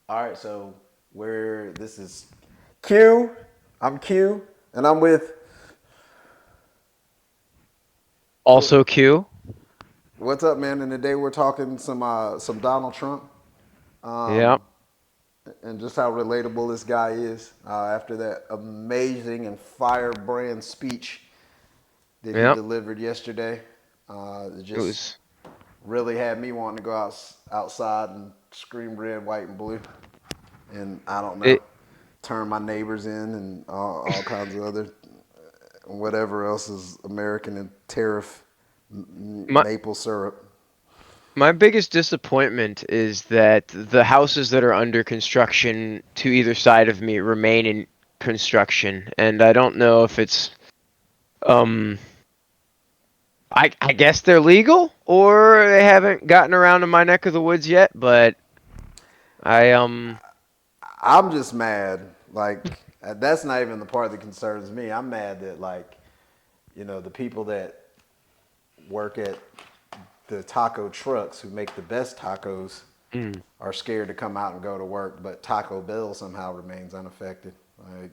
All right, so this is Q. I'm Q, and I'm with Also Q. what's up, man. And today we're talking some Donald Trump, Yeah. um, and just how relatable this guy is after that amazing and firebrand speech that he Yeah. delivered yesterday. It It just was really had me wanting to go outside and scream red, white, and blue, and I don't know, it turn my neighbors in and all kinds of other whatever else is American and tariff my maple syrup. my biggest disappointment is that the houses that are under construction to either side of me remain in construction, and I don't know if it's um I guess they're legal or they haven't gotten around to my neck of the woods yet, but I I'm just mad. Like that's not even the part that concerns me. I'm mad that the people that work at the taco trucks who make the best tacos mm, are scared to come out and go to work, but Taco Bell somehow remains unaffected. Like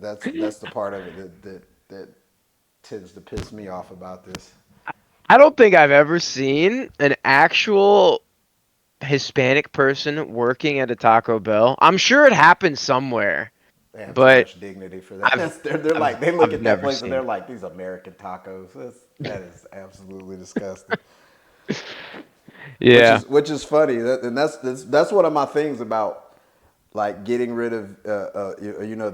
that's the part of it that tends to piss me off about this. I don't think I've ever seen an actual Hispanic person working at a Taco Bell. I'm sure it happens somewhere, They have too but much dignity for that. I've They're like they look I've at that never place and they're seen. like these American tacos. That is absolutely disgusting. Which Yeah. is which is funny. And that's one of my things about like getting rid of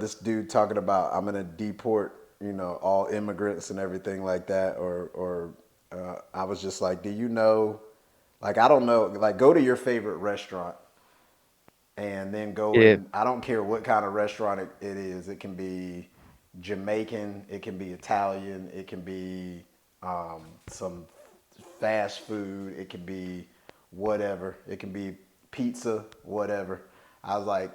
this dude talking about I'm gonna deport all immigrants and everything like that. Or I was just like, do you know? Like I don't know. Like go to your favorite restaurant and then go Yeah. and I don't care what kind of restaurant it is. It can be Jamaican, it can be Italian, it can be some fast food, it can be whatever, it can be pizza, whatever. I was like,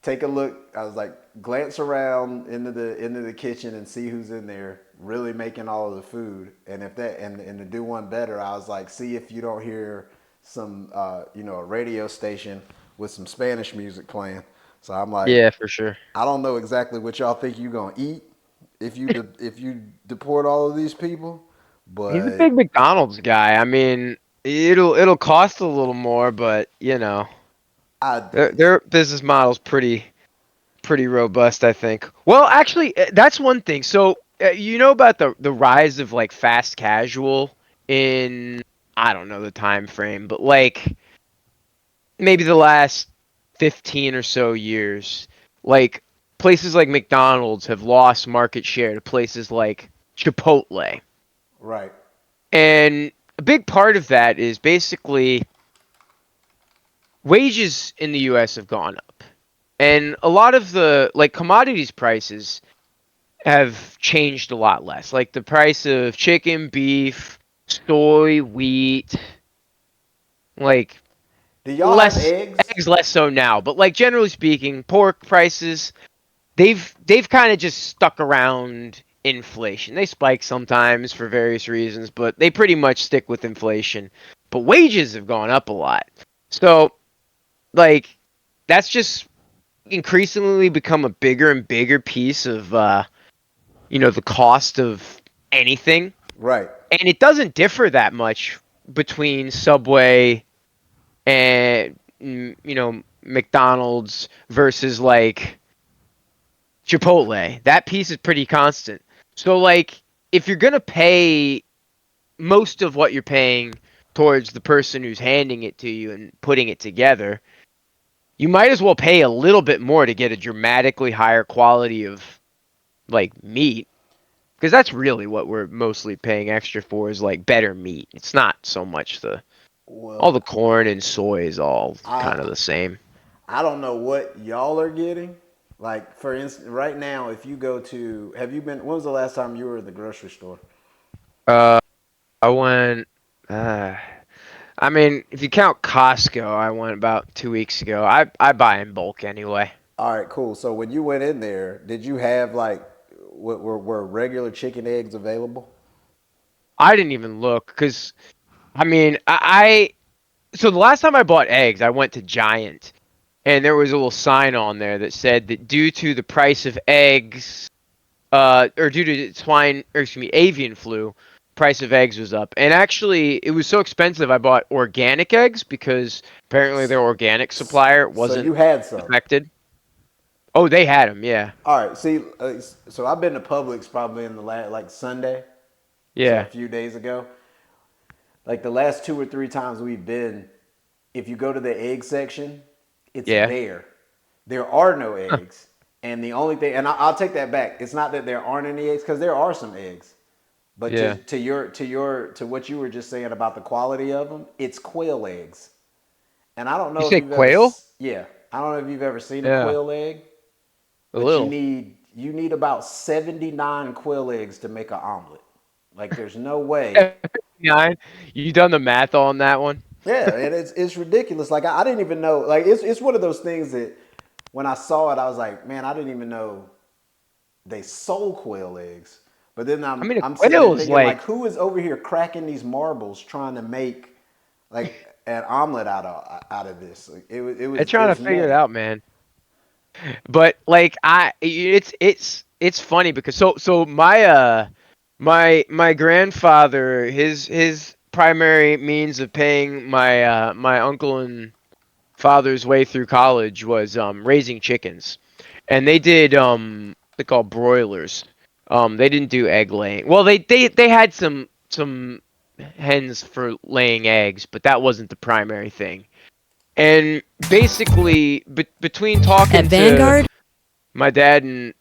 take a look. I was like, glance around into the kitchen and see who's in there really making all of the food. And if that and to do one better, I was like, see if you don't hear some a radio station with some Spanish music playing. So I'm like, Yeah, for sure. I don't know exactly what y'all think you gonna eat if you deport all of these people, He's a but big McDonald's guy. I mean, it'll cost a little more, but I their business model's pretty robust, I think. Well, actually, that's one thing. So, you know about the rise of like fast casual in I don't know the time frame, but like maybe the last 15 or so years, like places like McDonald's have lost market share to places like Chipotle. right. And a big part of that is basically wages in the US have gone up. And a lot of the like commodities prices have changed a lot less. Like the price of chicken, beef, soy, wheat, like Do y'all have less eggs? eggs less so now, but like generally speaking, pork prices they've kind of just stuck around inflation. They spike sometimes for various reasons, but they pretty much stick with inflation. But wages have gone up a lot. So, like that's just increasingly become a bigger and bigger piece of the cost of anything. Right. And it doesn't differ that much between Subway and McDonald's versus like Chipotle. That piece is pretty constant. So like if you're gonna pay most of what you're paying towards the person who's handing it to you and putting it together, you might as well pay a little bit more to get a dramatically higher quality of like meat because that's really what we're mostly paying extra for is like better meat. It's not so much the all Well, the corn and soy is all I kind of the same. I don't know what y'all are getting. Like for instance, right now, if you go to, have you been? When was the last time you were in the grocery store? Uh, I went. Uh, I mean, if you count Costco, I went about 2 weeks ago. I buy in bulk anyway. All right, cool. So when you went in there, did you have like were regular chicken eggs available? I didn't even look because I mean, so the last time I bought eggs, I went to Giant, and there was a little sign on there that said that due to the price of eggs, or due to swine, or excuse me, avian flu, price of eggs was up. And actually, it was so expensive, I bought organic eggs because apparently their organic supplier So wasn't you had some. affected. Oh, they had them, yeah, All right. See, so I've been to Publix probably in the last like Sunday, so a yeah, few days ago. Like the last two or three times we've been, if you go to the egg section, it's yeah, there. There are no eggs, and the only thing, and I'll take that back. It's not that there aren't any eggs because there are some eggs, but yeah. to what you were just saying about the quality of them, it's quail eggs. And I don't You know if say you've ever, quail? yeah, I don't know if you've ever seen a Yeah, quail egg, a but little. you need about 79 quail eggs to make an omelet. Like there's no way. 9. You done the math on that one? Yeah, and it's ridiculous. Like I didn't even know. Like it's one of those things that when I saw it, I was like, man, I didn't even know they sold quail eggs. But then I mean, a I'm sitting there quail is thinking like like, who is over here cracking these marbles trying to make like an omelet out of this? Like, they're it trying to was figure it nutty. out, man. But like it's funny because my grandfather, his primary means of paying my uncle and father's way through college was raising chickens. And they did they call broilers. They didn't do egg laying. Well, they had some hens for laying eggs, but that wasn't the primary thing. And basically, between At talking to Vanguard, my dad and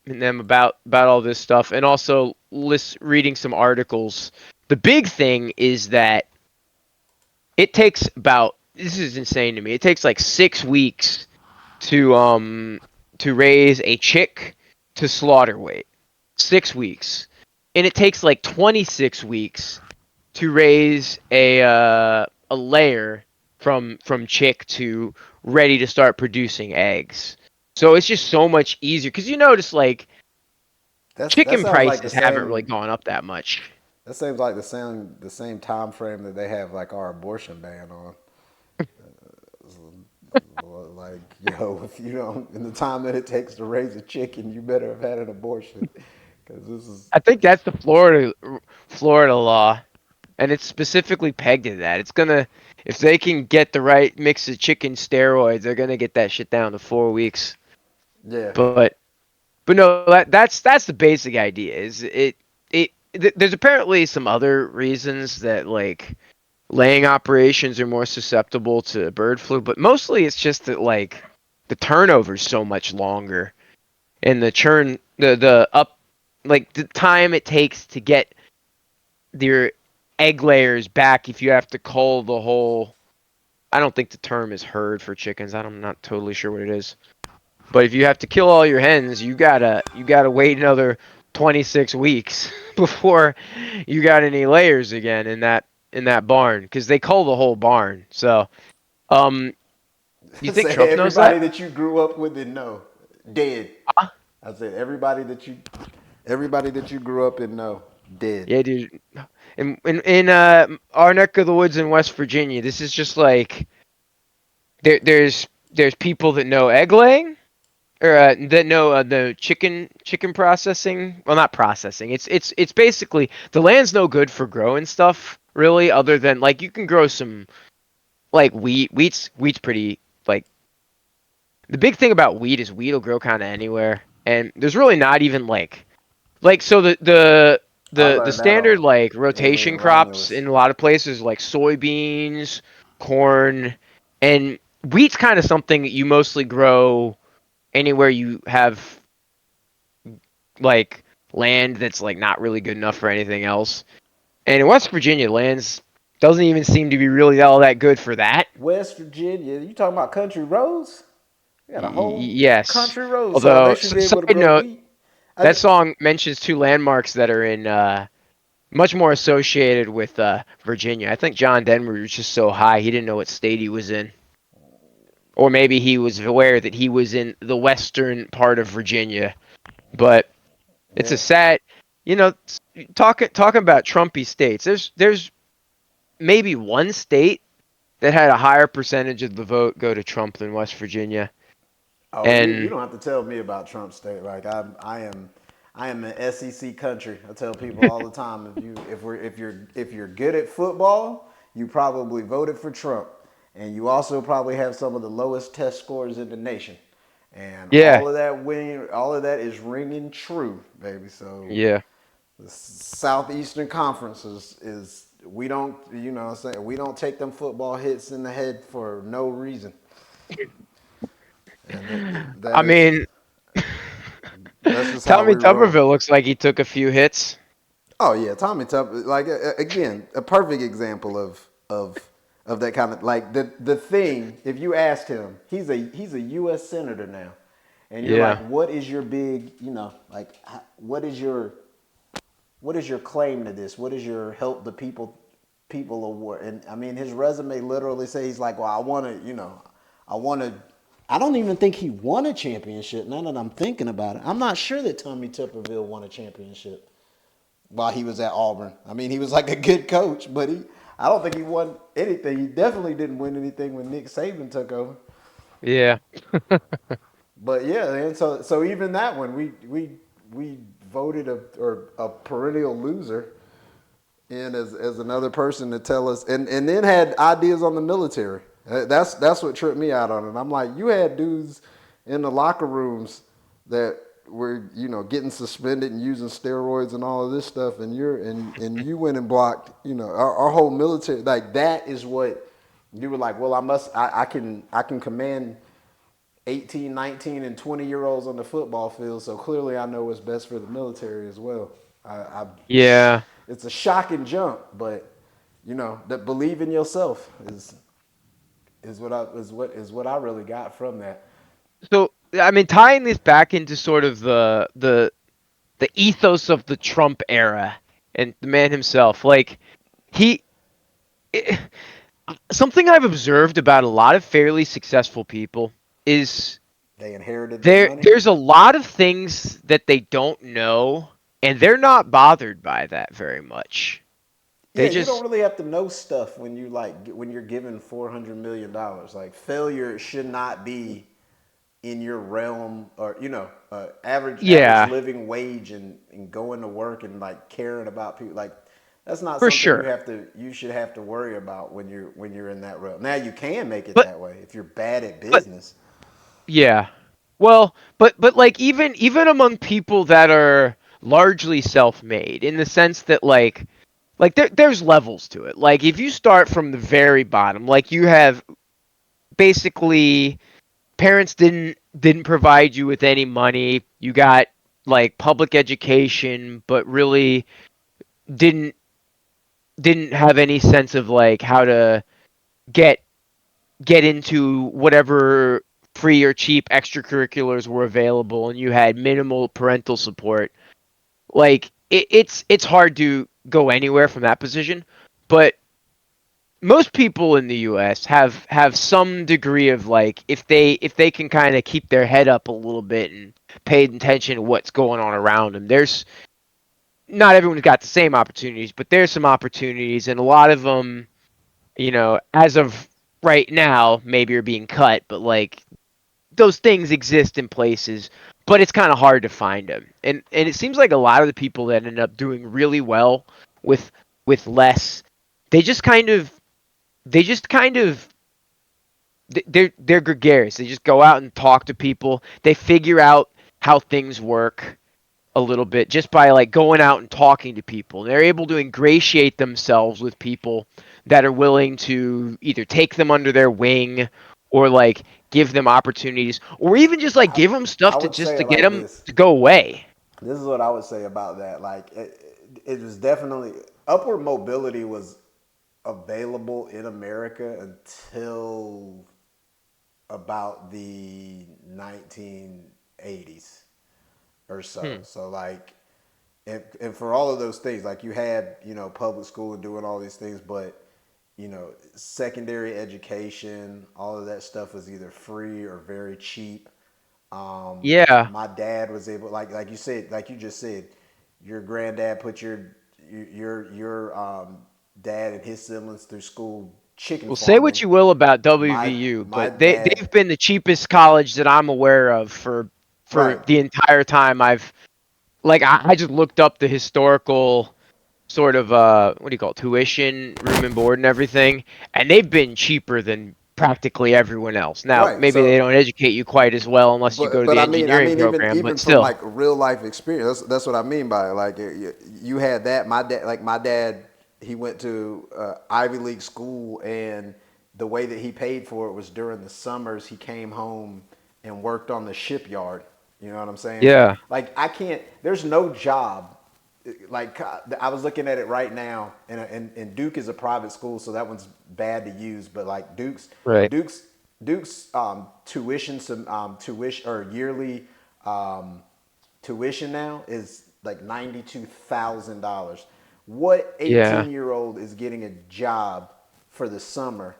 them about all this stuff, and also reading some articles, the big thing is that it takes about, this is insane to me. It takes like 6 weeks to raise a chick to slaughter weight. 6 weeks. And it takes like 26 weeks to raise a layer from chick to ready to start producing eggs. So it's just so much easier because you notice like That chicken sounds like the prices haven't really same. gonna up that much. That seems like the same time frame that they have like our abortion ban on. Like, yo, if you don't, in the time that it takes to raise a chicken, you better have had an abortion, because this is. I think that's the Florida law, and it's specifically pegged to that. It's gonna, if they can get the right mix of chicken steroids, they're gonna get that shit down to 4 weeks. Yeah, But no, that's the basic idea. Is there's apparently some other reasons that like laying operations are more susceptible to bird flu, but mostly it's just that like the turnover's so much longer and the churn the up like the time it takes to get your egg layers back if you have to cull the whole. I don't think the term is herd for chickens. I'm not totally sure what it is. But if you have to kill all your hens, you gotta wait another 26 weeks before you got any layers again in that barn because they cull the whole barn. So, um, you think say Trump knows that? everybody that you grew up with and know dead. Huh? I said everybody that you grew up and know dead. Yeah, dude. In our neck of the woods in West Virginia, this is just like there's people that know egg laying or that know the chicken processing. Well, not processing. It's basically the land's no good for growing stuff really, other than like you can grow some like wheat. Wheat's pretty like the big thing about wheat is wheat will grow kind of anywhere, and there's really not even like so I the learned that standard on like Alien rotation crops Romulus. in a lot of places like soybeans, corn, and wheat's kind of something that you mostly grow anywhere you have like land that's like not really good enough for anything else. And in West Virginia, lands doesn't even seem to be really all that good for that. West Virginia, you talking about country roads? You got a whole Yes. country road, so they Although, should be able to side grow note, wheat. that song mentions two landmarks that are in Much more associated with Virginia. I think John Denver was just so high he didn't know what state he was in, or maybe he was aware that he was in the western part of Virginia. But it's a Yeah. sad, you know, talking about Trumpy states. There's maybe one state that had a higher percentage of the vote go to Trump than West Virginia, Oh, you and don't have to tell me about Trump State. Like I am an SEC country. I tell people all the time if you're good at football, you probably voted for Trump, and you also probably have some of the lowest test scores in the nation. And yeah, all of that is ringing true, baby. So yeah. the Southeastern Conference is we don't what I'm saying, we don't take them football hits in the head for no reason, and that I is mean, that's just how Tommy we roll. Tuberville looks like he took a few hits. Oh yeah, Tommy Tup, like again, a perfect example of that kind of like the thing. If you asked him, he's a U.S. senator now, and you're like, Yeah, what is your big, like what is your claim to this? What is your help the people award? And I mean, his resume literally says he's like, well, I want to, I want to. I don't even think he won a championship. Now that I'm thinking about it, I'm not sure that Tommy Tuberville won a championship while he was at Auburn. I mean, he was like a good coach, but I don't think he won anything. He definitely didn't win anything when Nick Saban took over. yeah. But yeah, and so even that one, we voted a perennial loser in as another person to tell us, and then had ideas on the military. That's what tripped me out on it. I'm like, you had dudes in the locker rooms that were getting suspended and using steroids and all of this stuff, and you went and blocked our whole military. Like that is what you were like. Well, I can command 18, 19, and 20-year olds on the football field, so clearly I know what's best for the military as well. Yeah. It's a shocking jump, but that believe in yourself is what I really got from that. So I mean, tying this back into sort of the ethos of the Trump era and the man himself, like he it, something I've observed about a lot of fairly successful people is They inherited their money. there's a lot of things that they don't know, and they're not bothered by that very much. Yeah, They you don't just really have to know stuff when you're given $400 million. Like failure should not be in your realm, or average yeah, living wage, and going to work and like caring about people. Like that's not for something sure. you should have to worry about when you're in that realm. Now you can make it But that way if you're bad at but business. yeah. Well, but like even among people that are largely self-made in the sense that like there's levels to it. Like if you start from the very bottom, like you have basically parents didn't provide you with any money. You got like public education, but really didn't didn't have any sense of like how to get get into whatever free or cheap extracurriculars were available, and you had minimal parental support. Like it's hard to go anywhere from that position, but most people in the US have some degree of like if they can kind of keep their head up a little bit and pay attention to what's going on around them. There's not everyone's got the same opportunities, but there's some opportunities, and a lot of them, as of right now, maybe are being cut, but like those things exist in places, but it's kind of hard to find them. And it seems like a lot of the people that end up doing really well with less, they just kind of they just kind of they're gregarious. They just go out and talk to people. They figure out how things work a little bit just by like going out and talking to people. They're able to ingratiate themselves with people that are willing to either take them under their wing or like give them opportunities or even just like I, give them I stuff to would just say to it get like them this. to go away. This is what I would say about that. Like it was definitely upward mobility was available in America until about the 1980s or so. Hmm. So like and for all of those things, like you had, public school and doing all these things, but secondary education, all of that stuff was either free or very cheap. Yeah. My dad was able, like you said, like you just said, your granddad put your dad and his siblings through school chicken Well, say what farming. you will about My WVU, my but they dad, they've been the cheapest college that I'm aware of for right, the entire time I've like I just looked up the historical sort of what do you call it, tuition, room and board and everything, and they've been cheaper than practically everyone else. Now, right. maybe they So don't educate you quite as well unless you go But to but the I engineering mean program, even but from still. like real life experience, that's what I mean by it. Like you had that. My dad, he went to Ivy League school, and the way that he paid for it was during the summers. He came home and worked on the shipyard. You know what I'm saying? Yeah. Like I can't. There's no job. Like I was looking at it right now, and Duke is a private school, so that one's bad to use. But like Right. Duke's Duke's tuition, some tuition or yearly um, tuition now is like $92,000. What Yeah. 18-year-old is getting a job for the summer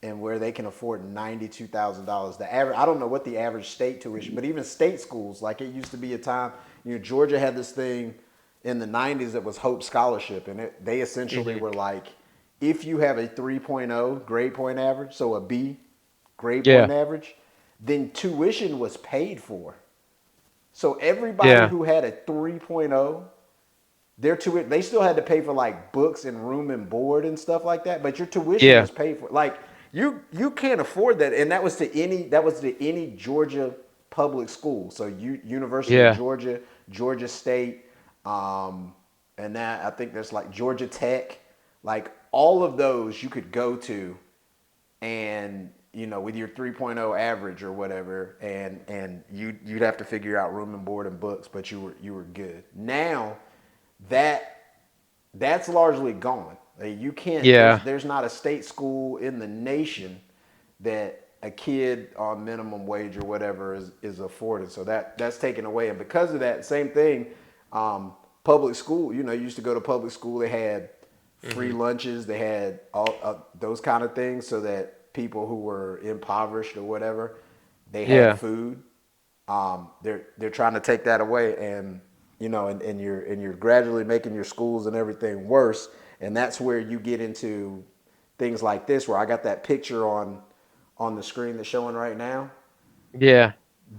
and where they can afford $92,000? The average, I don't know what the average state tuition, but even state schools, like it used to be a time, Georgia had this thing in the 90s that was Hope Scholarship, and they essentially Hmm. were like, if you have a 3.0 grade point average, so a B grade Yeah. point average, then tuition was paid for. So everybody Yeah. who had a 3.0, they still had to pay for like books and room and board and stuff like that, but your tuition Yeah. was paid for. Like you can't afford that, and that was to any Georgia public school. So University of Yeah. Georgia, Georgia State, and that I think there's like Georgia Tech, like all of those you could go to, and with your 3.0 average or whatever, and you'd have to figure out room and board and books, but you were good. Now that that's largely gone. Like, you can't. There's Yeah. there's not a state school in the nation that a kid on minimum wage or whatever is afforded. So that's taken away, and because of that, same thing. Public school. You used to go to public school. They had free Hmm. lunches. They had all those kind of things, so that people who were impoverished or whatever, they had Yeah. food. They're trying to take that away, and you're gradually making your schools and everything worse, and that's where you get into things like this, where I got that picture on the screen that's showing right now. Yeah.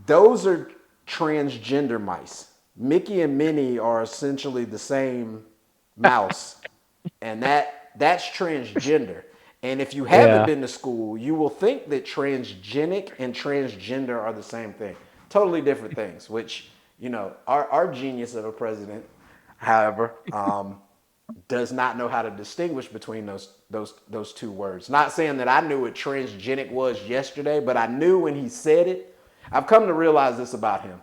Those are transgender mice. Mickey and Minnie are essentially the same mouse, and that's transgender. And if you haven't Yeah. been to school, you will think that transgenic and transgender are the same thing. Totally different things, which, our genius of a president, however, does not know how to distinguish between those two words. Not saying that I knew what transgenic was yesterday, but I knew when he said it. I've come to realize this about him.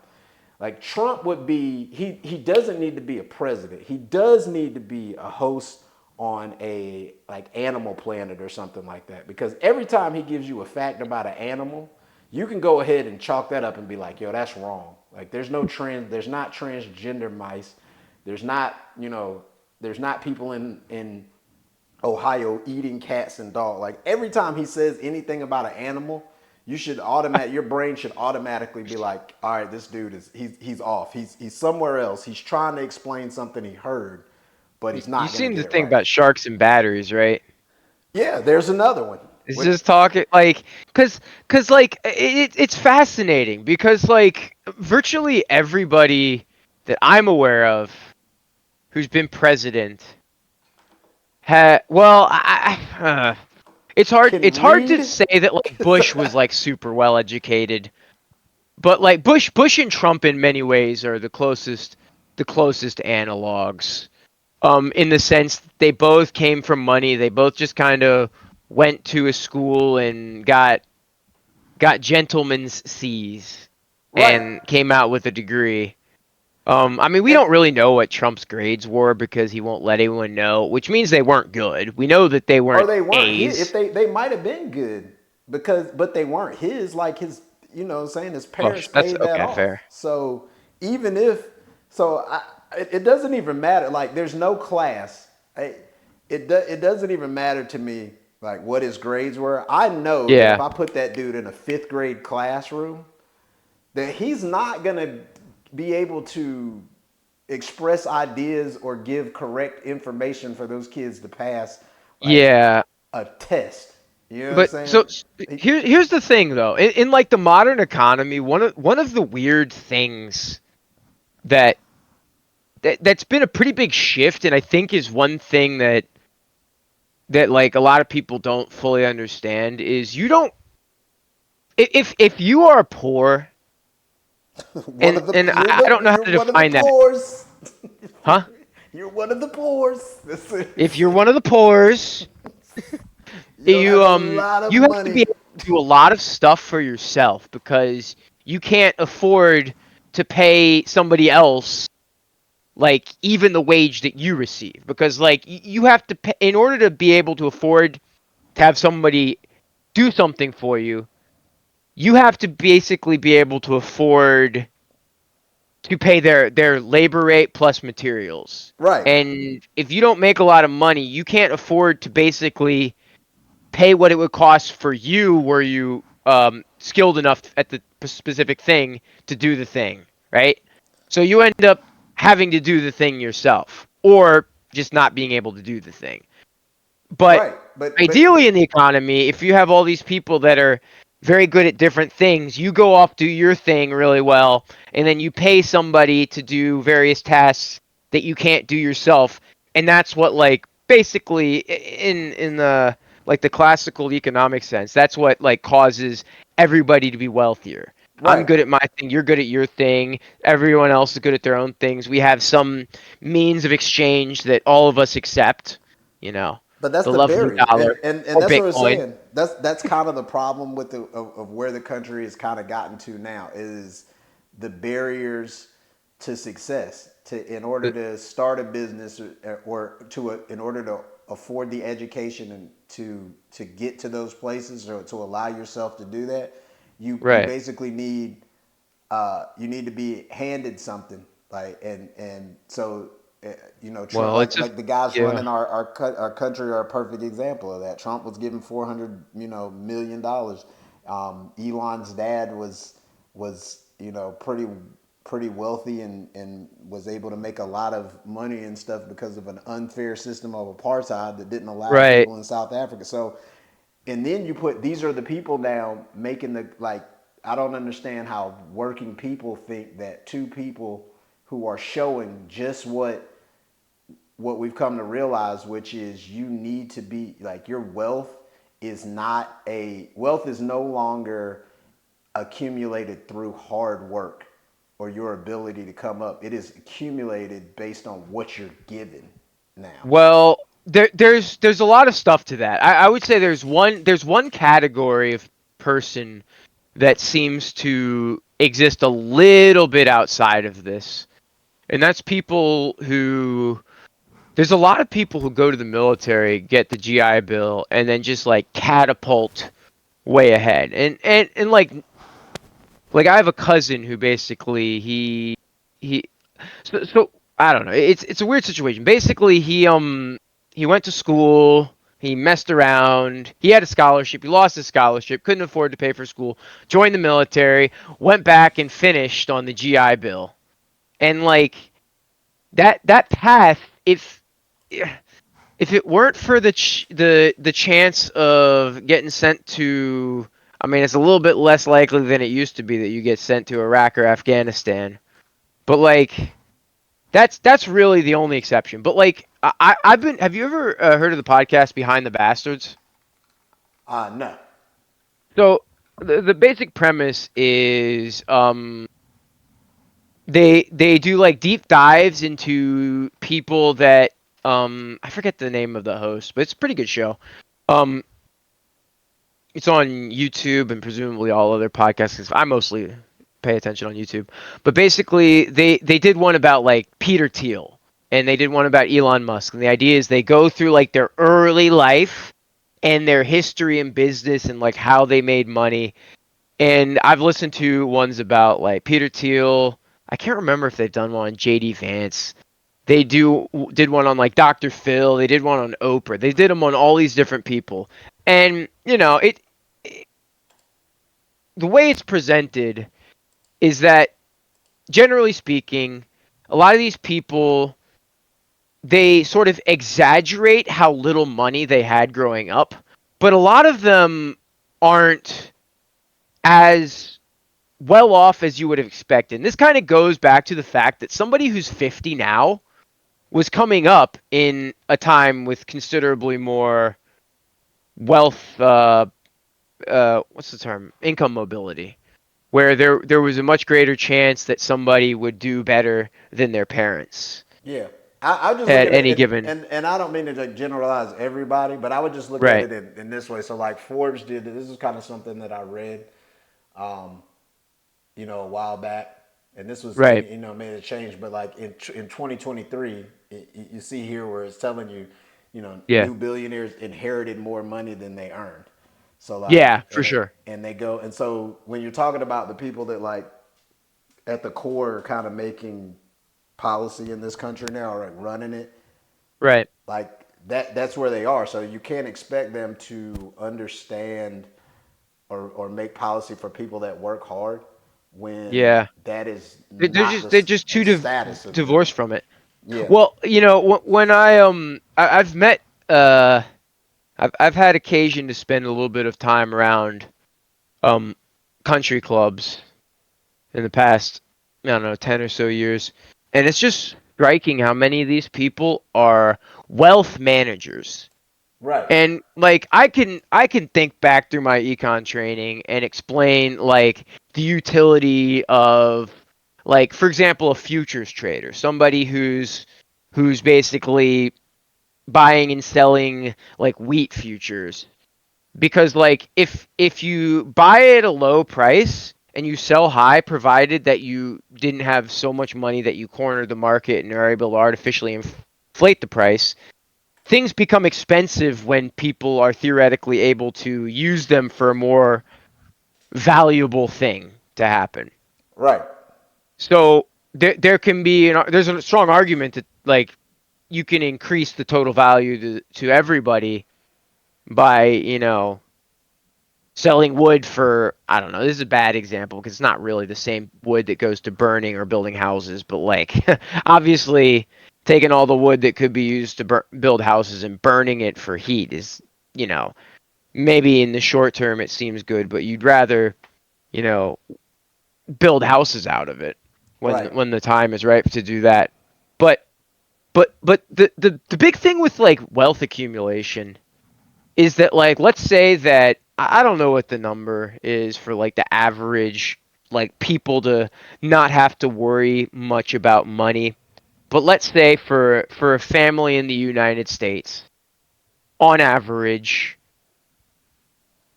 Like Trump would be, he doesn't need to be a president. He does need to be a host on a like Animal Planet or something like that. Because every time he gives you a fact about an animal, you can go ahead and chalk that up and be like, yo, that's wrong. Like there's not transgender mice. There's not, there's not people in Ohio eating cats and dogs. Like every time he says anything about an animal, your brain should automatically be like, all right, this dude he's off. He's somewhere else. He's trying to explain something he heard, but he's You not gonna seen get the it thing right. about sharks and batteries, right? Yeah, there's another one. It's What just talking like, cause like it's fascinating because like virtually everybody that I'm aware of who's been president well, can it's hard to read? say that like Bush was like super well educated, but like Bush and Trump in many ways are the closest analogs. In the sense they both came from money, they both just kind of went to a school and got gentleman's C's Right. and came out with a degree. I mean, we And don't really know what Trump's grades were because he won't let anyone know, which means they weren't good. We know that they or weren't they weren't his. If A's. they might have been good, but they weren't his. Like his, what I'm saying, his Oh, parents that's paid that okay, off. fair. So even if so, it doesn't even matter. Like, there's no class. It doesn't even matter to me like what his grades were. I know that if Yeah. I put that dude in a fifth grade classroom, that he's not gonna be able to express ideas or give correct information for those kids to pass like Yeah. a test. You know what I'm But saying? so here's the thing though. In like the modern economy, one of the weird things that, that's been a pretty big shift, and I think is one thing that like a lot of people don't fully understand, is you don't, if you are poor, One and of the and you're I don't the know how you're to one of the define that, poors. huh? You're one of the poors. If you're one of the poors, You don't you have a lot of you have to be money. able to do a lot of stuff for yourself, because you can't afford to pay somebody else like even the wage that you receive, because like you have to pay in order to be able to afford to have somebody do something for you. You have to basically be able to afford to pay their labor rate plus materials. Right. And if you don't make a lot of money, you can't afford to basically pay what it would cost for you were you skilled enough at the specific thing to do the thing, right? So you end up having to do the thing yourself, or just not being able to do the thing. But Right. But ideally in the economy, if you have all these people that are very good at different things, you go off, do your thing really well, and then you pay somebody to do various tasks that you can't do yourself. And that's what, like, basically in the like the classical economic sense, that's what like causes everybody to be wealthier. I'm right. good at my thing, you're good at your thing, everyone else is good at their own things. We have some means of exchange that all of us accept, you know, But that's the the lovely barrier, dollar and or that's what I was Bitcoin. saying. That's kind of the problem with of where the country has kind of gotten to now is the barriers to success. To in order But- to start a business or in order to afford the education and to get to those places or to allow yourself to do that, you Right. basically need you need to be handed something like and so Trump Well, it's just like the guys yeah. running our country are a perfect example of that. Trump was given 400 million dollars. Elon's dad was pretty wealthy and was able to make a lot of money and stuff because of an unfair system of apartheid that didn't allow Right. people in South Africa. So and then you put these are the people now making the like I don't understand how working people think that two people who are showing just what we've come to realize, which is you need to be like your wealth is no longer accumulated through hard work or your ability to come up. It is accumulated based on what you're given now. Well, there's a lot of stuff to that. I would say there's one category of person that seems to exist a little bit outside of this. And that's people who, there's a lot of people who go to the military, get the GI Bill, and then just like catapult way ahead. And like I have a cousin who basically he so I don't know. It's a weird situation. Basically, he went to school, he messed around, he had a scholarship, he lost his scholarship, couldn't afford to pay for school, joined the military, went back and finished on the GI Bill. And like that path, if it weren't for the chance of getting sent to, I mean, it's a little bit less likely than it used to be that you get sent to Iraq or Afghanistan. But like that's really the only exception. But like I've been, have you ever heard of the podcast Behind the Bastards? No. So the basic premise is they do like deep dives into people that I forget the name of the host, but it's a pretty good show. Um it's on YouTube and presumably all other podcasts, 'cause I mostly pay attention on YouTube. But basically, they did one about like Peter Thiel, and they did one about Elon Musk. And the idea is they go through like their early life and their history in business and like how they made money. And I've listened to ones about like Peter Thiel. I can't remember if they've done one on JD Vance. Did one on like Dr. Phil. They did one on Oprah. They did them on all these different people. And it the way it's presented is that generally speaking, a lot of these people they sort of exaggerate how little money they had growing up, but a lot of them aren't as well off as you would have expected. And this kind of goes back to the fact that somebody who's 50 now was coming up in a time with considerably more wealth, what's the term? Income mobility, where there was a much greater chance that somebody would do better than their parents Yeah. I just look at at it, any given. and I don't mean to like generalize everybody, but I would just look at Right, it in this way. So like Forbes did this is kind of something that I read, um, a while back, and this was right, made a change. But like in 2023, you see here where it's telling you, yeah, new billionaires inherited more money than they earned. So like, yeah, for sure. and they go, and so when you're talking about the people that like at the core are kind of making policy in this country now, or like running it, Right, like that's where they are. So you can't expect them to understand or make policy for people that work hard when yeah. that is They're not just they're just the too status of the divorced from it. yeah. Well, when I've met I've had occasion to spend a little bit of time around um country clubs in the past, I don't know, 10 or so years, and it's just striking how many of these people are wealth managers. Right. And like I can think back through my econ training and explain like the utility of, like, for example, a futures trader, somebody who's basically buying and selling like wheat futures. Because like if you buy at a low price and you sell high, provided that you didn't have so much money that you cornered the market and are able to artificially inflate the price, things become expensive when people are theoretically able to use them for a more valuable thing to happen. Right. So there can be there's a strong argument that like you can increase the total value to everybody by selling wood for, I don't know, this is a bad example because it's not really the same wood that goes to burning or building houses, but like obviously taking all the wood that could be used to build houses and burning it for heat is, you know, maybe in the short term it seems good, but you'd rather, you know, build houses out of it when Right. the time is right to do that. But the big thing with like wealth accumulation is that, like, let's say that I don't know what the number is for like the average like people to not have to worry much about money. But let's say for a family in the United States, on average,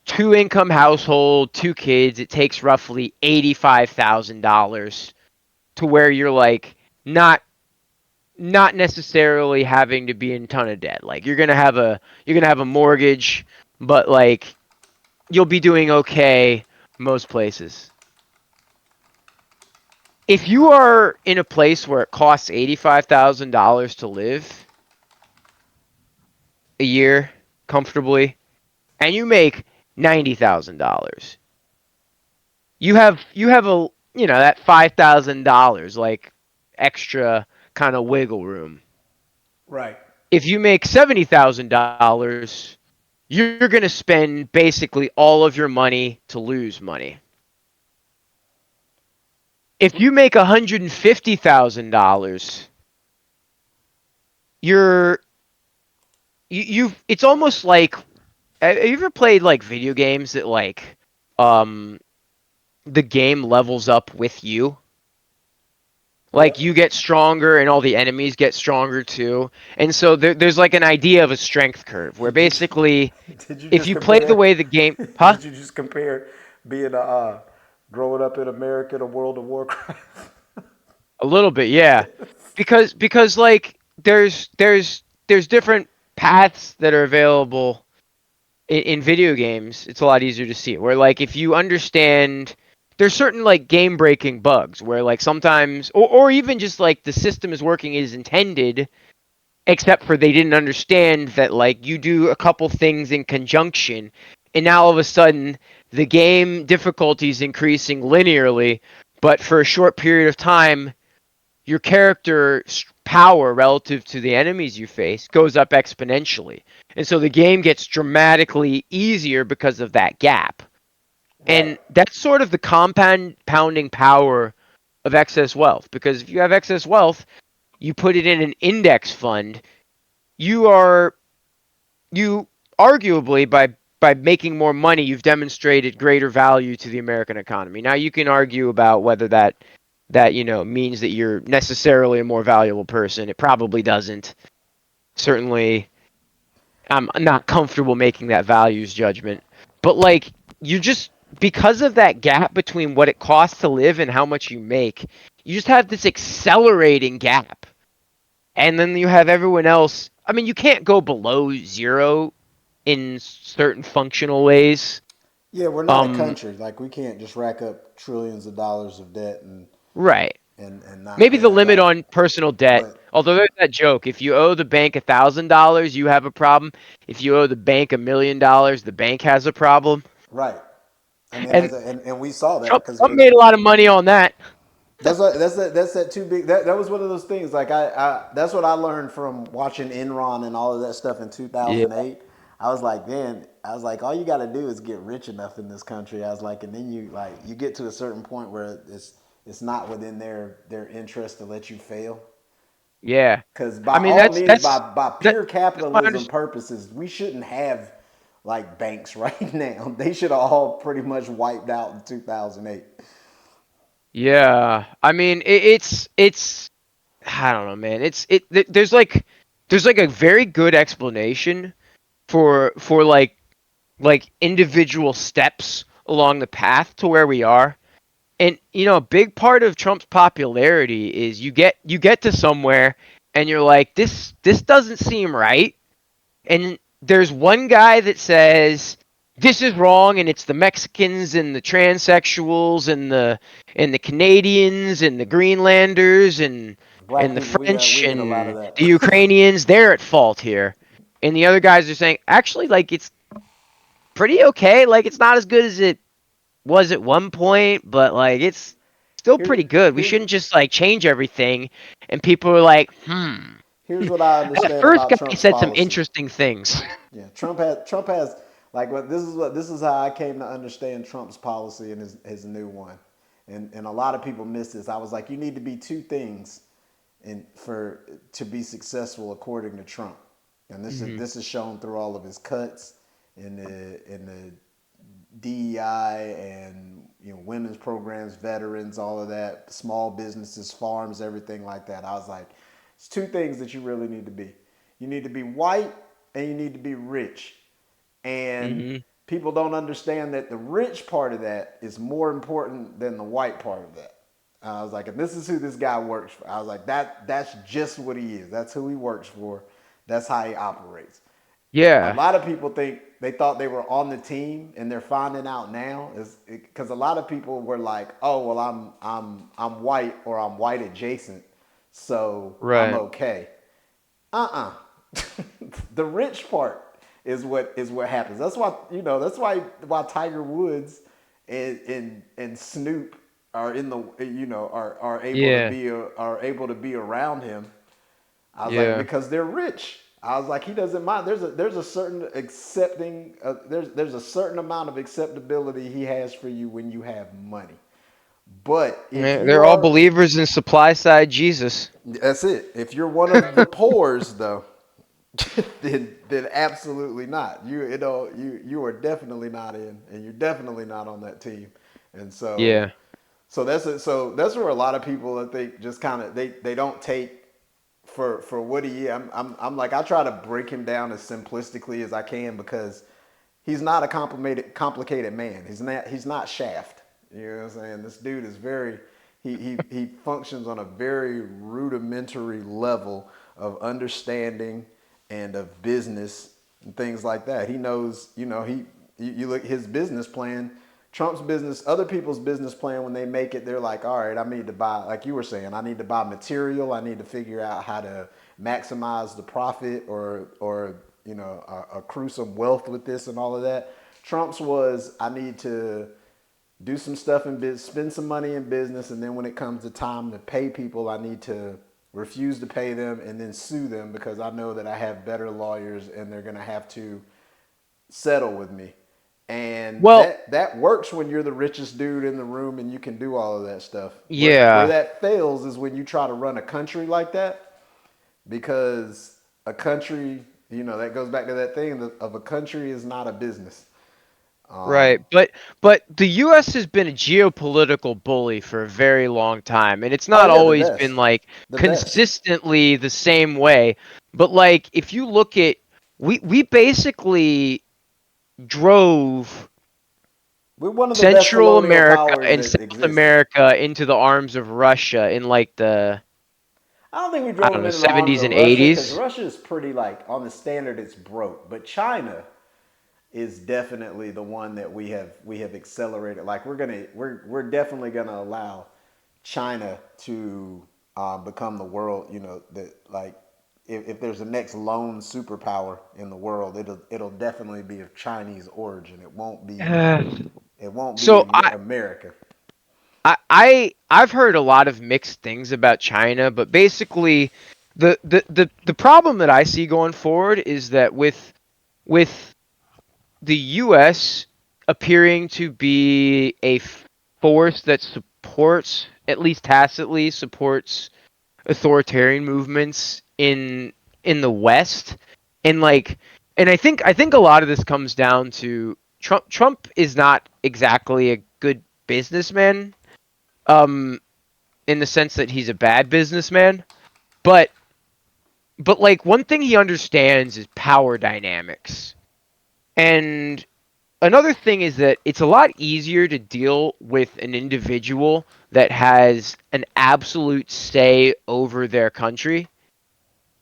two income household, two kids, it takes roughly $85,000 to where you're like not not necessarily having to be in a ton of debt. Like you're gonna have a mortgage, but like you'll be doing okay most places. If you are in a place where it costs $85,000 to live a year comfortably, and you make $90,000, you have a that $5,000 like extra kind of wiggle room. Right. If you make $70,000, you're going to spend basically all of your money to lose money. If you make $150,000, you're it's almost like, have you ever played like video games that like um the game levels up with you? Like Yep. you get stronger and all the enemies get stronger too. And so there's like an idea of a strength curve where Did you basically did you if just you play the compare? way the game, huh? Did you just compare being growing up in America to World of Warcraft? A little bit, yeah. Because like there's different paths that are available in video games. It's a lot easier to see. Where like if you understand there's certain like game breaking bugs where like sometimes or even just like the system is working as intended, except for they didn't understand that like you do a couple things in conjunction, and now all of a sudden the game difficulty is increasing linearly, but for a short period of time your character's power relative to the enemies you face goes up exponentially, and so the game gets dramatically easier because of that gap. Right. And that's sort of the compounding power of excess wealth, because if you have excess wealth, you put it in an index fund, you are you arguably by making more money, you've demonstrated greater value to the American economy. Now you can argue about whether that means that you're necessarily a more valuable person. It probably doesn't. Certainly, I'm not comfortable making that values judgment. But like you just because of that gap between what it costs to live and how much you make, you just have this accelerating gap. And then you have everyone else. I mean, you can't go below zero in certain functional ways. Yeah, we're not a Um, country. Like we can't just rack up trillions of dollars of debt right. and not Maybe pay the it limit back. on personal debt. But Although there's that joke, if you owe the bank $1,000, you have a problem. If you owe the bank $1 million, the bank has a problem. right. I mean, And and we saw that Trump, because Trump we made a lot of money on that. that's that too big. That was one of those things. Like that's what I learned from watching Enron and all of that stuff in Yeah, 2008. I was like, man, I was like, all you got to do is get rich enough in this country. I was like, and then you get to a certain point where it's not within their interest to let you fail. yeah. Because by I mean, all means, by that, pure that's my capitalism understanding. purposes, we shouldn't have like banks right now. They should have all pretty much wiped out in 2008. Yeah, I mean, it's I don't know, man. There's like a very good explanation for like individual steps along the path to where we are. And a big part of Trump's popularity is you get to somewhere and you're like this doesn't seem right. And there's one guy that says this is wrong, and it's the Mexicans and the transsexuals and the Canadians and the Greenlanders Black and the people, French we get a lot of and the that. Ukrainians, they're at fault here. And the other guys are saying actually like it's pretty okay, like it's not as good as it was at one point, but like it's still Here, pretty good. We here's shouldn't just like change everything. And people are like, here's what I That understand first about guy Trump's said some policy. interesting things. Yeah, Trump has like what this is how I came to understand Trump's policy and his new one, and a lot of people miss this. I was like, you need to be two things, and for to be successful according to Trump, and Hmm. this is shown through all of his cuts in the DEI and women's programs, veterans, all of that, small businesses, farms, everything like that. I was like, it's two things that you really need to be. You need to be white and you need to be rich. And Hmm. people don't understand that the rich part of that is more important than the white part of that. I was like, and this is who this guy works for. I was like, that's just what he is. That's who he works for. That's how he operates. A Yeah. lot of people think they thought they were on the team, and they're finding out now is because a lot of people were like, "Oh, well, I'm white or I'm white adjacent, so I'm Right. okay." The rich part is what happens. That's why that's why Tiger Woods and Snoop are in the are able to Yeah. be around him. I was like, Yeah. because they're rich. I was like, he doesn't mind. There's a certain accepting. There's a certain amount of acceptability he has for you when you have money. But if Yeah, you they're all are, believers in supply side Jesus. that's it. If you're one of the poors, though, then absolutely not. You are definitely not in, and you're definitely not on that team. And Yeah. so that's where a lot of people I think just kind of they don't take for what he is. I'm like I try to break him down as simplistically as I can because he's not a complicated man. He's not Shaft. You know what I'm saying? This dude is very he functions on a very rudimentary level of understanding and of business and things like that. He knows, he you look his business plan Trump's business, other people's business plan, when they make it, they're like, all right, I need to buy, like you were saying, I need to buy material. I need to figure out how to maximize the profit or accrue some wealth with this and all of that. Trump's was, I need to do some stuff in business, spend some money in business, and then when it comes to time to pay people, I need to refuse to pay them and then sue them because I know that I have better lawyers and they're going to have to settle with me. And Well, that works when you're the richest dude in the room and you can do all of that stuff. Where yeah. that fails is when you try to run a country like that, because a country, that goes back to that thing of a country is not a business. Right, but the U.S. has been a geopolitical bully for a very long time, and it's Oh not yeah, the always been best, like the best. consistently the same way. But like, if you look at, we basically drove We're one of the best Central colonial America powers and that South existed. America into the arms of Russia in like the, I don't think we I drove don't them know, into the arms 70s of and Russia because 80s. Russia is pretty like on the standard it's broke, but China is definitely the one that we have accelerated. Like we're definitely gonna allow China to become the world. That like if there's a next lone superpower in the world, it'll definitely be of Chinese origin. It won't be So America. I've heard a lot of mixed things about China, but basically the problem that I see going forward is that with the US appearing to be a force that supports, at least tacitly supports, authoritarian movements in the West, and like, and I think a lot of this comes down to Trump is not exactly a good businessman. Um, in the sense that he's a bad businessman, but like one thing he understands is power dynamics. And another thing is that it's a lot easier to deal with an individual that has an absolute say over their country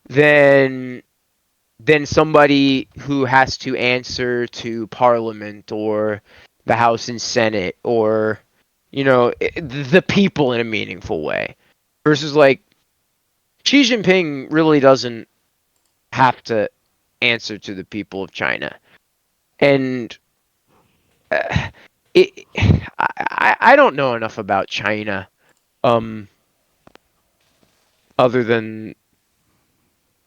than somebody who has to answer to parliament or the House and Senate or the people in a meaningful way versus like Xi Jinping really doesn't have to answer to the people of China, and uh, it. I don't know enough about China, um, other than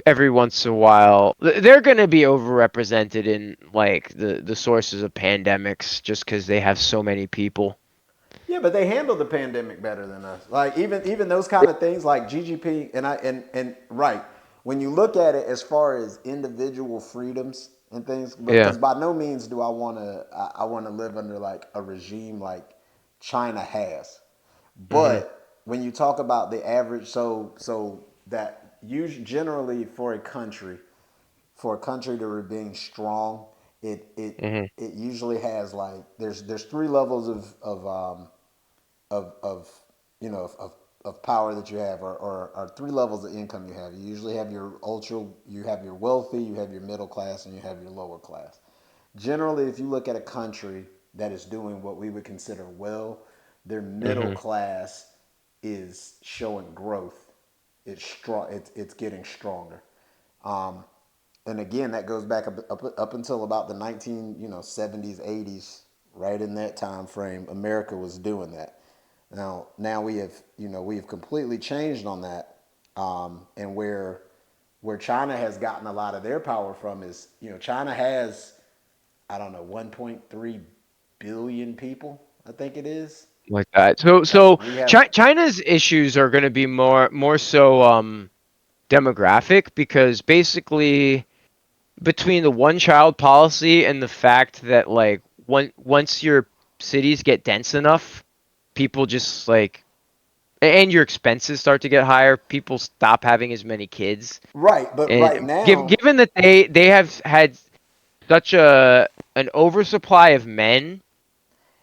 every once in a while they're going to be overrepresented in like the sources of pandemics just because they have so many people. Yeah, but they handled the pandemic better than us. Like even those kind of things like GGP and right, when you look at it as far as individual freedoms and things, Yeah. because by no means do I want to live under like a regime like China has. Mhm. But when you talk about the average, so that usually generally for a country to remain strong, it it Mhm. it usually has like there's three levels of of power that you have, or three levels of income you have. You usually have you have your wealthy, you have your middle class, and you have your lower class. Generally, if you look at a country that is doing what we would consider well, their middle Mhm. class is showing growth. It's strong. It's getting stronger. Um, and again, that goes back up until about the 1970s, 80s, right in that time frame. America was doing that. Now we have completely changed on that, and where China has gotten a lot of their power from is China has, I don't know, 1.3 billion people, I think it is. Like that. So We have China's issues are going to be more so demographic because basically between the one child policy and the fact that like once your cities get dense enough, people just like and your expenses start to get higher, people stop having as many kids. right, but right And now, given that they have had such an oversupply of men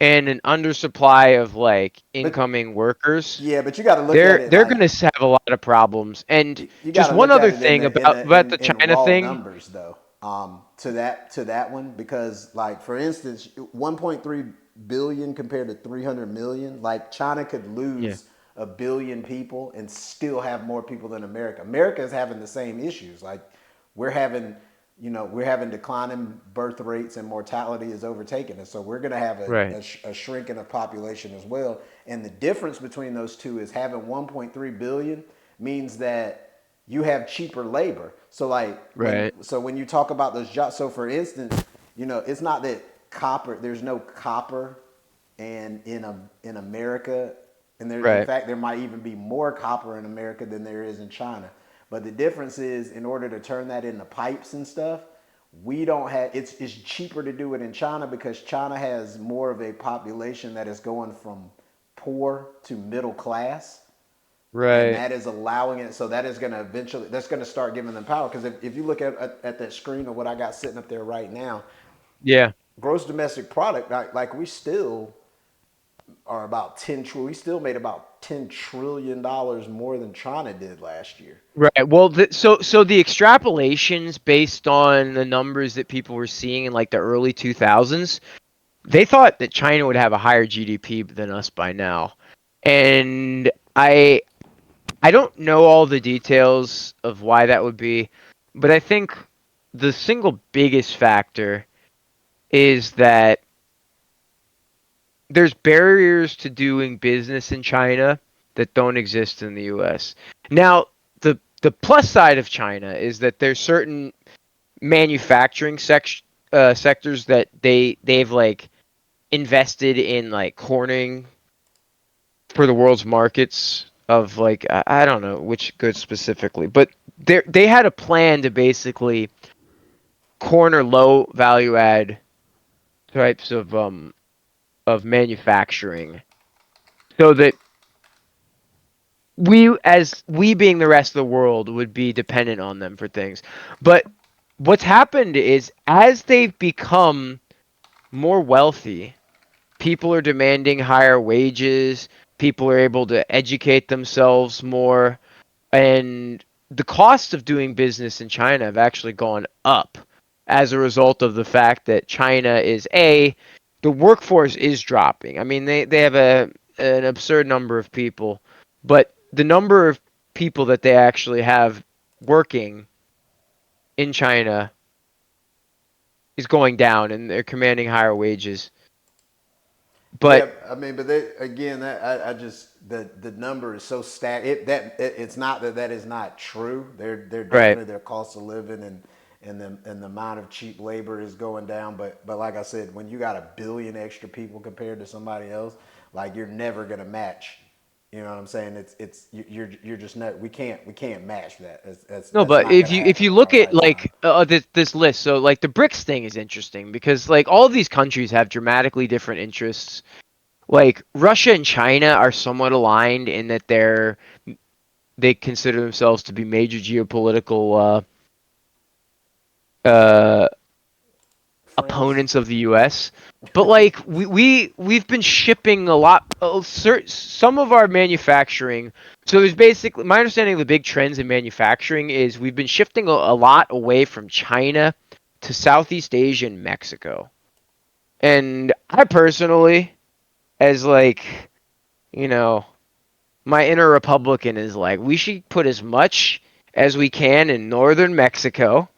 and an undersupply of like but incoming workers, yeah, but you got to look at they're it like gonna have a lot of problems. And you got just to one look at other it in thing the in the about the in China raw thing. numbers though. To that one, because like for instance, 1.3 billion compared to 300 million. Like China could Yeah. lose a billion people and still have more people than America. America is having the same issues. Like we're having, we're having declining birth rates and mortality is overtaking us. So we're going to have Right. a shrinking of population as well. And the difference between those two is having 1.3 billion means that you have cheaper labor. So like Right. when you talk about those jobs, so for instance, it's not that copper. There's no copper, and in America, and there in Right. fact there might even be more copper in America than there is in China. But the difference is, in order to turn that into pipes and stuff, we don't have. It's cheaper to do it in China because China has more of a population that is going from poor to middle class, and Right. that is allowing it. So that is going to eventually, that's going to start giving them power. Because if you look at that screen of what I got sitting up there right now, Yeah. gross domestic product, like we still are about 10 trillion. We still made about $10 trillion more than China did last year. Right. Well, so the extrapolations based on the numbers that people were seeing in like the early 2000s, they thought that China would have a higher GDP than us by now. And I don't know all the details of why that would be, but I think the single biggest factor is that there's barriers to doing business in China that don't exist in the US. Now, the plus side of China is that there's certain manufacturing sectors that they've like invested in like cornering for the world's markets of like I don't know which goods specifically, but they had a plan to basically corner low value add types of manufacturing so that we being the rest of the world would be dependent on them for things. But what's happened is as they've become more wealthy, people are demanding higher wages, people are able to educate themselves more, and the cost of doing business in China have actually gone up as a result of the fact that China is the workforce is dropping. I mean, they have an absurd number of people, but the number of people that they actually have working in China is going down, and they're commanding higher wages. Yeah, But I mean, but they, again, that I just the number is so stacked. It's not that is not true. They're right, definitely their cost of living and the amount of cheap labor is going down. But like I said, when you got a billion extra people compared to somebody else, like you're never gonna match. You know what I'm saying? You're just not. We can't match that. no, That's but not gonna if happen you in our look at lifetime. like this list, so like the BRICS thing is interesting because like all of these countries have dramatically different interests. Like Russia and China are somewhat aligned in that they consider themselves to be major geopolitical uh Friends. opponents of the US. But like we've been shipping a lot some of our manufacturing. So there's basically my understanding of the big trends in manufacturing is we've been shifting a lot away from China to Southeast Asia and Mexico. And I personally as like, you know, my inner Republican is like we should put as much as we can in northern Mexico.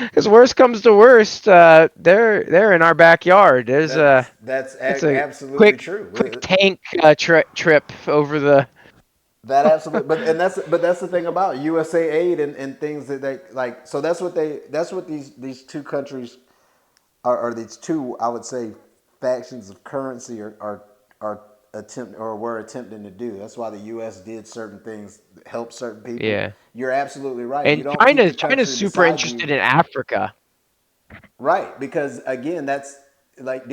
Because worst comes to worst, they're in our backyard. That's It's a absolutely quick true. tank trip over the. That absolutely, but that's the thing about USA aid and things that they like. So that's what these two countries or these two, I would say, factions of currency are were attempting to do. That's why the U.S. did certain things, help certain people. Yeah, You're absolutely right. You and don't keep the China's country super beside you. interested in Africa. Right, because again, that's like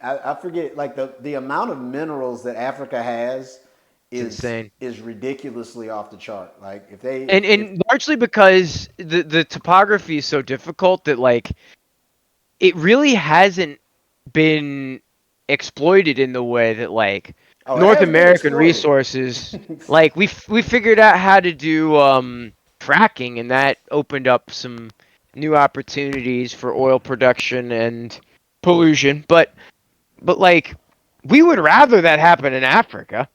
I forget like the amount of minerals that Africa has It's is insane, is ridiculously off the chart. Like if they if and largely because the topography is so difficult that like it really hasn't been exploited in the way that like oh, it North has been American exploited. resources like we figured out how to do fracking and that opened up some new opportunities for oil production and pollution, but like we would rather that happen in Africa.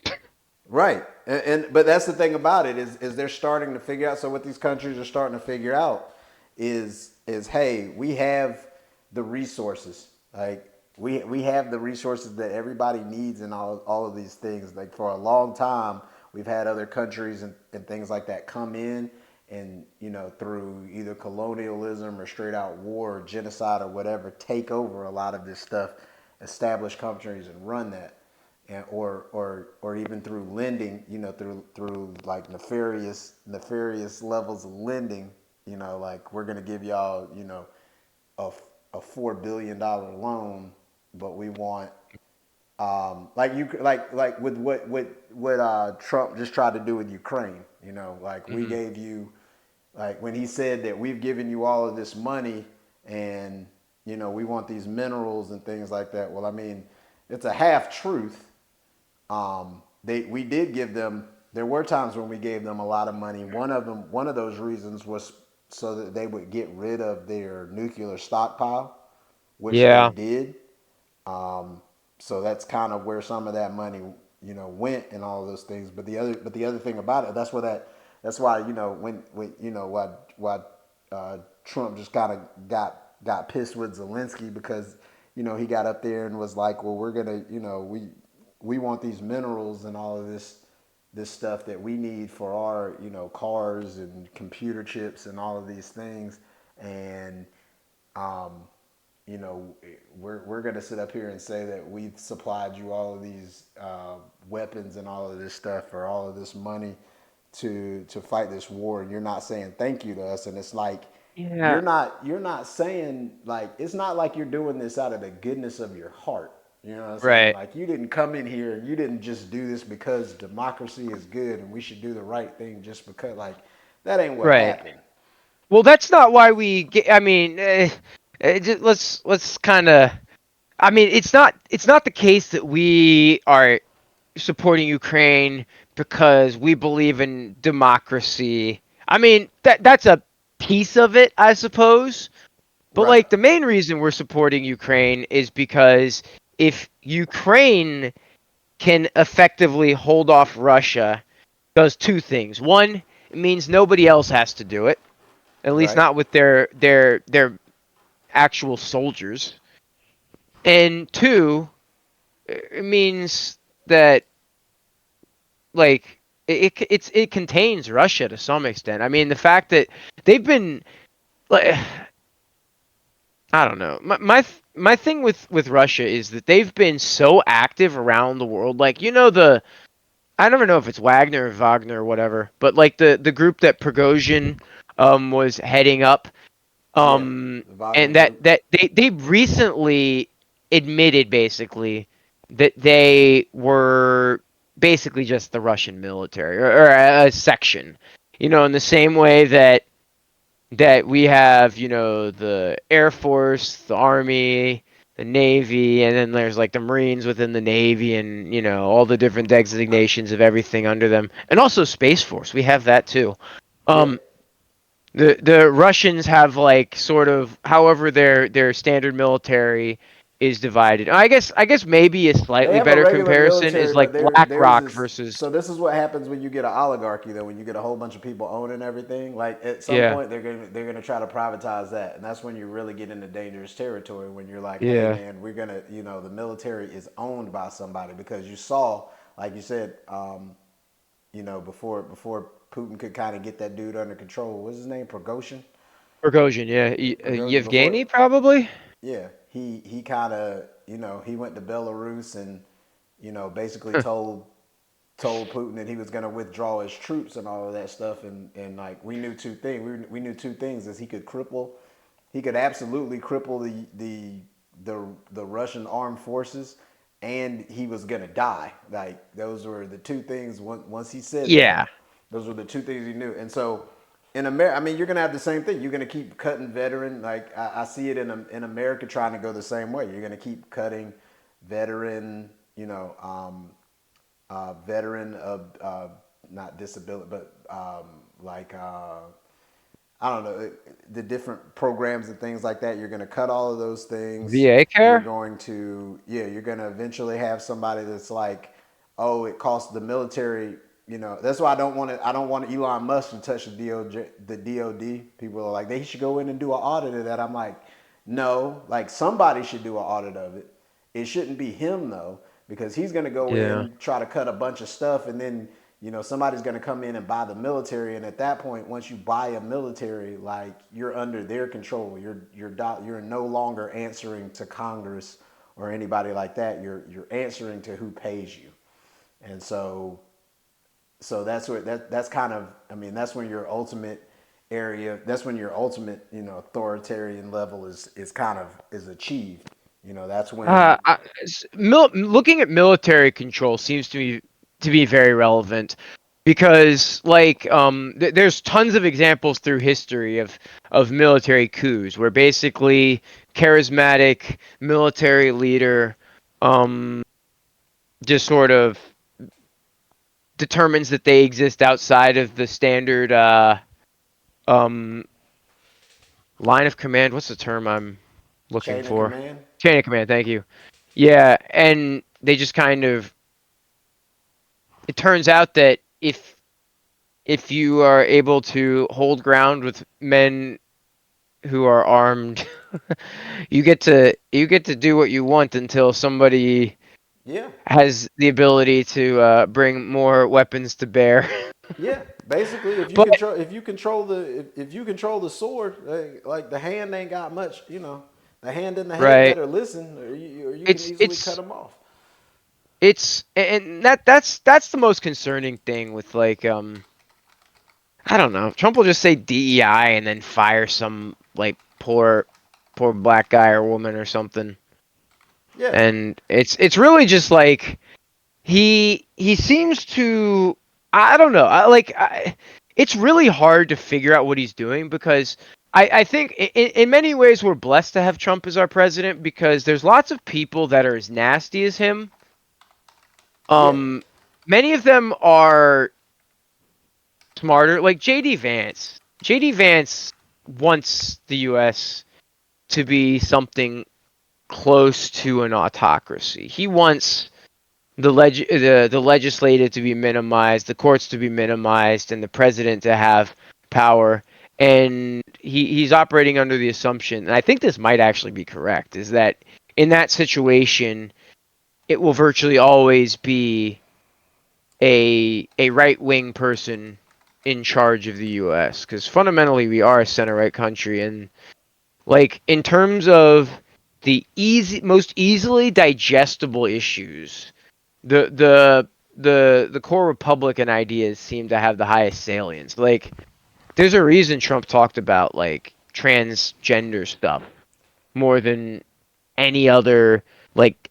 Right. And but that's the thing about it is they're starting to figure out. So what these countries are starting to figure out is hey, we have the resources. Like we have the resources that everybody needs and all of these things. Like for a long time, we've had other countries and things like that come in and through either colonialism or straight out war or genocide or whatever take over a lot of this stuff, establish countries and run that and or even through lending, through like nefarious levels of lending, like we're gonna give y'all, a a $4 billion loan, but we want like you like with what Trump just tried to do with Ukraine, like we Hmm. gave you like when he said that we've given you all of this money and we want these minerals and things like that. Well, I mean, it's a half truth. We did give them. There were times when we gave them a lot of money. One of those reasons was so that they would get rid of their nuclear stockpile, which they Yeah, did. So that's kind of where some of that money, went and all of those things. But the other thing about it, that's why when why Trump just kind of got pissed with Zelensky because he got up there and was like, well, we're gonna we want these minerals and all of this stuff that we need for our cars and computer chips and all of these things and um, we're going to sit up here and say that we've supplied you all of these weapons and all of this stuff or all of this money to fight this war, and you're not saying thank you to us. And it's like yeah, you're not saying like it's not like you're doing this out of the goodness of your heart. You know what I'm saying? right, Like you didn't come in here and you didn't just do this because democracy is good and we should do the right thing just because like that ain't what right. happened. Well, that's not why we get. I mean, let's kind of. I mean, it's not the case that we are supporting Ukraine because we believe in democracy. I mean, that's a piece of it, I suppose. But Right. like the main reason we're supporting Ukraine is because if Ukraine can effectively hold off Russia, does two things. One, it means nobody else has to do it, at least Right. not with their actual soldiers. And two, it means that like it contains Russia to some extent. I mean, the fact that they've been like I don't know. My thing with Russia is that they've been so active around the world. Like the I never know if it's Wagner or Wagner or whatever, but like the group that Prigozhin was heading up. Yeah. The Wagner And that group. that they recently admitted basically that they were basically just the Russian military or a section, in the same way that we have, the Air Force, the Army, the Navy, and then there's like the Marines within the Navy, and all the different designations of everything under them, and also Space Force. We have that too. Yeah. Um, the Russians have like sort of however their standard military is divided. I guess maybe a They slightly have a better regular comparison military, is but like theirs BlackRock is versus so. This is what happens when you get an oligarchy, though. When you get a whole bunch of people owning everything, like at some yeah, point they're gonna try to privatize that, and that's when you really get into dangerous territory. When you're like, hey yeah. man, we're gonna, the military is owned by somebody because you saw, like you said, before Putin could kind of get that dude under control. What's his name? Prigozhin. Prigozhin, yeah. Prigozhin before. Yevgeny probably. Yeah, he kind of he went to Belarus and basically told Putin that he was going to withdraw his troops and all of that stuff and like we knew two things we knew two things is he could absolutely cripple the Russian armed forces and he was going to die like those were the two things once he said that Yeah. those were the two things he knew and so in America, I mean, you're gonna have the same thing. You're gonna keep cutting veteran. Like I see it in America trying to go the same way. You're gonna keep cutting veteran. Veteran of not disability, but like I don't know, the different programs and things like that. You're going to cut all of those things. VA You're care? going to, yeah, you're going to eventually have somebody that's like, oh, it costs the military. That's why I don't want Elon Musk to touch the DOJ, the DOD. People are like, they should go in and do an audit of that. I'm like, no, like somebody should do an audit of it. It shouldn't be him though, because he's going to go Yeah. in, try to cut a bunch of stuff, and then somebody's going to come in and buy the military, and at that point, once you buy a military, like you're under their control. You're no longer answering to Congress or anybody like that. You're answering to who pays you, and so that's what that's kind of. I mean, that's when your ultimate area. That's when your ultimate authoritarian level is kind of is achieved. That's when. Looking at military control seems to be very relevant because like there's tons of examples through history of military coups where basically charismatic military leader um just sort of determines that they exist outside of the standard um line of command. What's the term I'm looking Chain of for? command. Chain of command, thank you. Yeah, and they just kind of it turns out that if you are able to hold ground with men who are armed, you get to do what you want until somebody Yeah, has the ability to bring more weapons to bear. yeah. Basically, But if you control the sword, like the hand ain't got much. The hand and the head right, better listen, or you can it's easily cut it's them off. and that's the most concerning thing with like I don't know. Trump will just say DEI and then fire some like poor black guy or woman or something. Yeah, And it's really just like he seems to I don't know. It's really hard to figure out what he's doing because I think in many ways we're blessed to have Trump as our president because there's lots of people that are as nasty as him. yeah, Um Many of them are smarter like JD Vance. JD Vance wants the US to be something close to an autocracy. He wants the legislative to be minimized, the courts to be minimized, and the president to have power. And he's operating under the assumption, and I think this might actually be correct, is that in that situation, it will virtually always be a right wing person in charge of the U.S. Because fundamentally, we are a center right country, and like in terms of the most easily digestible issues the core Republican ideas seem to have the highest salience. Like, there's a reason Trump talked about like transgender stuff more than any other like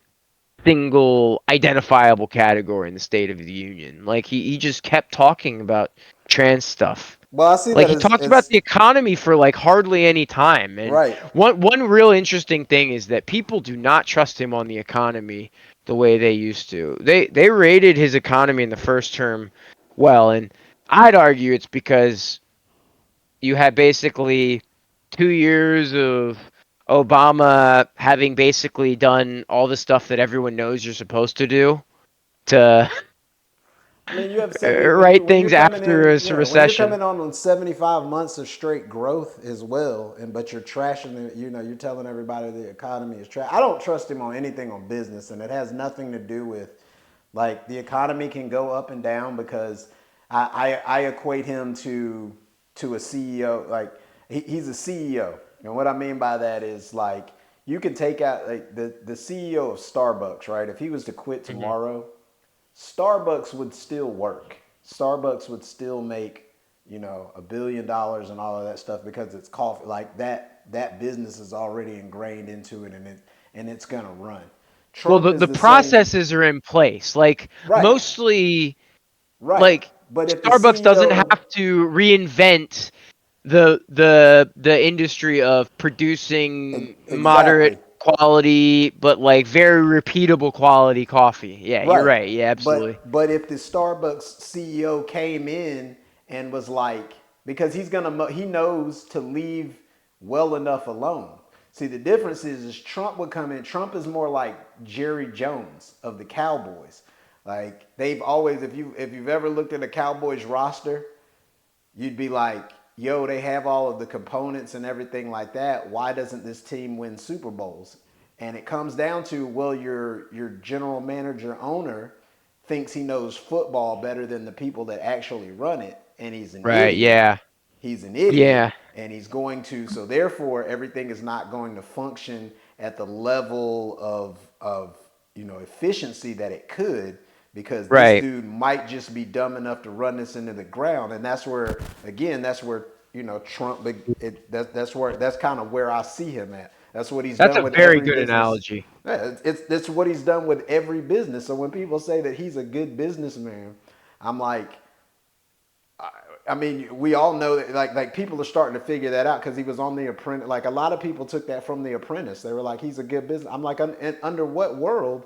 single identifiable category in the State of the Union. Like he just kept talking about trans stuff. well, I see Like that he as talked about as the economy for like hardly any time. And right. one real interesting thing is that people do not trust him on the economy the way they used to. They rated his economy in the first term well, and I'd argue it's because you had basically 2 years of Obama having basically done all the stuff that everyone knows you're supposed to do to I mean, you have 70 write when you're things coming after in, a yeah, when you're recession. coming on 75 months of straight growth as well, and but you're trashing the, you're telling everybody the economy is trash. I don't trust him on anything on business, and it has nothing to do with like the economy can go up and down because I equate him to a CEO. Like he's a CEO, and what I mean by that is like you can take out like the CEO of Starbucks, right? If he was to quit Hmm. tomorrow, Starbucks would still work. Starbucks would still make, $1 billion and all of that stuff because it's coffee. Like that business is already ingrained into it, and it's gonna run. Well, Trump the is the the same. processes are in place. Like Right, mostly, right. like But if the Starbucks doesn't CEO, have to reinvent the industry of producing exactly, moderate quality but like very repeatable quality coffee. Yeah, you're right. right. Yeah, absolutely. But if the Starbucks CEO came in and was like, because he knows to leave well enough alone. See, the difference is Trump would come in. Trump is more like Jerry Jones of the Cowboys. Like they've always, if you've ever looked at a Cowboys roster, you'd be like, yo, they have all of the components and everything like that. Why doesn't this team win Super Bowls? And it comes down to, well, your general manager owner thinks he knows football better than the people that actually run it, and he's an Right. idiot. Yeah. He's an idiot, Yeah. and he's going to, so therefore everything is not going to function at the level of efficiency that it could, because this Right. dude might just be dumb enough to run this into the ground. And that's where, again, that's where Trump, that's kind of where I see him at. That's what he's That's done a with very every good business. analogy. Yeah, it's what he's done with every business. So when people say that he's a good businessman, I'm like, I mean, we all know that, like people are starting to figure that out because he was on The Apprentice. Like a lot of people took that from The Apprentice. They were like, he's a good business. I'm like, under what world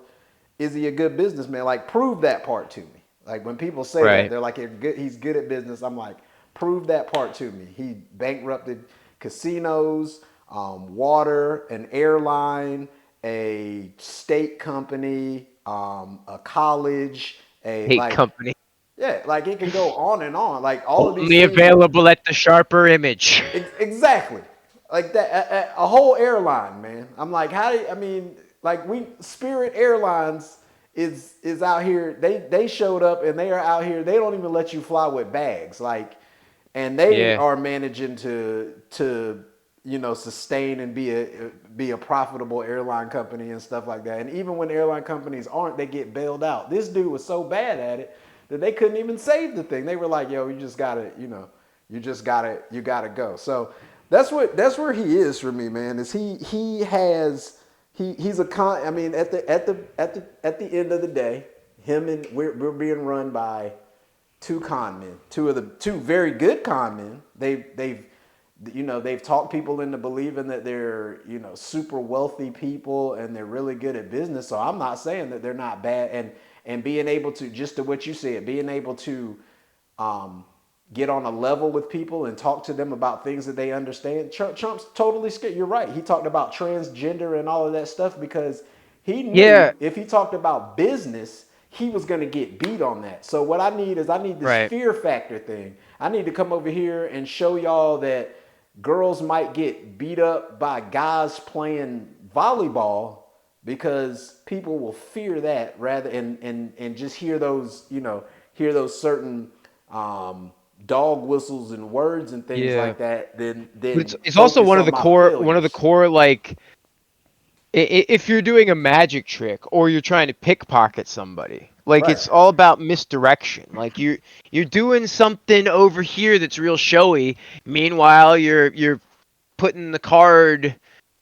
is he a good businessman? Like, prove that part to me. Like when people say that, Right. they're like, he's good at business. I'm like, prove that part to me. He bankrupted casinos, water, an airline, a state company, a college, a Hate like company. yeah, like it can go on and on. Like all of these Only things that available at the sharper image. exactly like that a whole airline, man. I'm like, how do you, I mean, like we Spirit Airlines is out here. They showed up and they are out here. They don't even let you fly with bags. Like, and they Yeah. are managing to sustain and be a profitable airline company and stuff like that. And even when airline companies aren't, they get bailed out. This dude was so bad at it that they couldn't even save the thing. They were like, yo, you just gotta, you gotta go. So that's where he is for me, man. Is he's a con. I mean, at the end of the day, him and we're being run by two con men, two very good con men. They've talked people into believing that they're super wealthy people and they're really good at business. So I'm not saying that they're not bad, and being able to, just to what you said, being able to um, get on a level with people and talk to them about things that they understand. Trump's totally scared. You're right. He talked about transgender and all of that stuff because he Yeah. knew if he talked about business, he was going to get beat on that. So what I need this Right. fear factor thing. I need to come over here and show y'all that girls might get beat up by guys playing volleyball because people will fear that rather and just hear those certain um, dog whistles and words and things Yeah. like that, But then it's also focus on my one of the failures. core like if you're doing a magic trick or you're trying to pickpocket somebody, like Right. it's all about misdirection. Like you're doing something over here that's real showy. Meanwhile, you're putting the card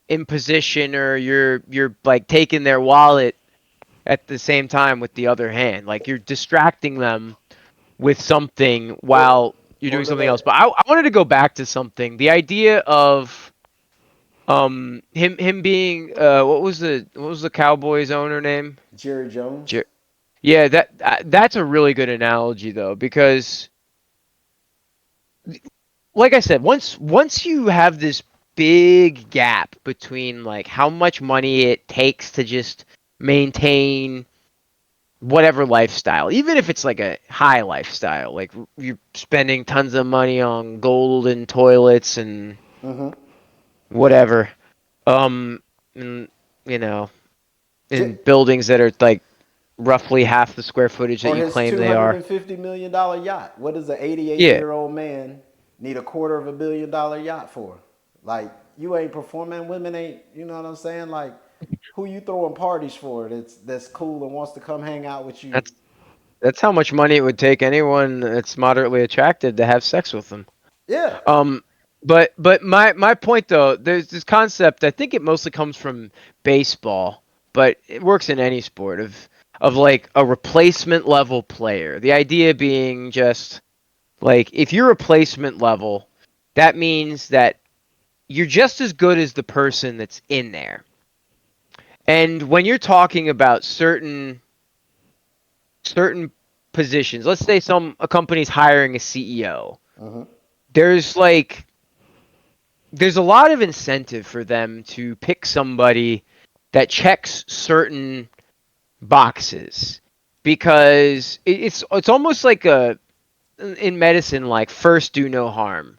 in position, or you're like taking their wallet at the same time with the other hand. Like you're distracting them with something Or while you're or doing go something else. that But I wanted to go back to something. The idea of him being what was the Cowboys owner name? Jerry Jones. Jer- yeah, that's a really good analogy though, because like I said, once you have this big gap between like how much money it takes to just maintain whatever lifestyle, even if it's like a high lifestyle, like you're spending tons of money on gold and toilets and whatever, and you know, in buildings that are like roughly half the square footage that Or you his claim two they hundred are. and fifty million dollar yacht. What does an 88 Yeah, year old man need $250 million yacht for? Like, you ain't performing. Women ain't. You know what I'm saying? Like, who you throwing parties for? That's cool and wants to come hang out with you. that's that's how much money it would take anyone that's moderately attractive to have sex with them. Yeah. Um, but my point though, there's this concept. I think it mostly comes from baseball, but it works in any sport of like a replacement level player. The idea being just like if you're replacement level, that means that you're just as good as the person that's in there. And when you're talking about certain positions, let's say a company's hiring a CEO. there's like there's a lot of incentive for them to pick somebody that checks certain boxes because it's almost like a in medicine like first do no harm.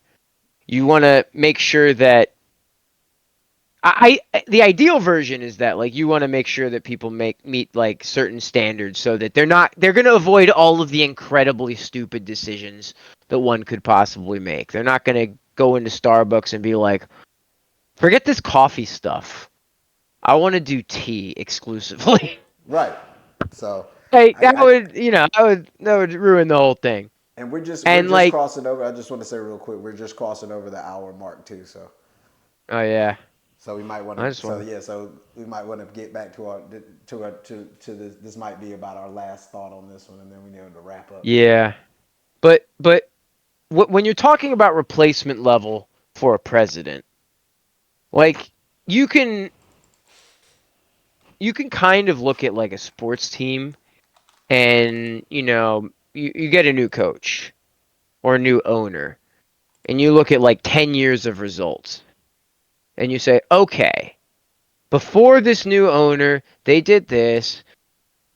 You want to make sure that the ideal version is that like you want to make sure that people make meet like certain standards so that they're going to avoid all of the incredibly stupid decisions that one could possibly make. They're not going to go into Starbucks and be like, "Forget this coffee stuff. I want to do tea exclusively." Right. So, Like I, that I would, that would ruin the whole thing. and we're And just like, crossing over. I just want to say real quick, we're just crossing over the hour mark too. oh yeah, So we might want I to. just So want to. yeah. So we might want to get back to to this. This might be about our last thought on this one, and then we need to wrap up. Yeah, but when you're talking about replacement level for a president, like you can you can kind of look at like a sports team and you get a new coach or a new owner and you look at like 10 years of results and you say, okay, before this new owner, they did this.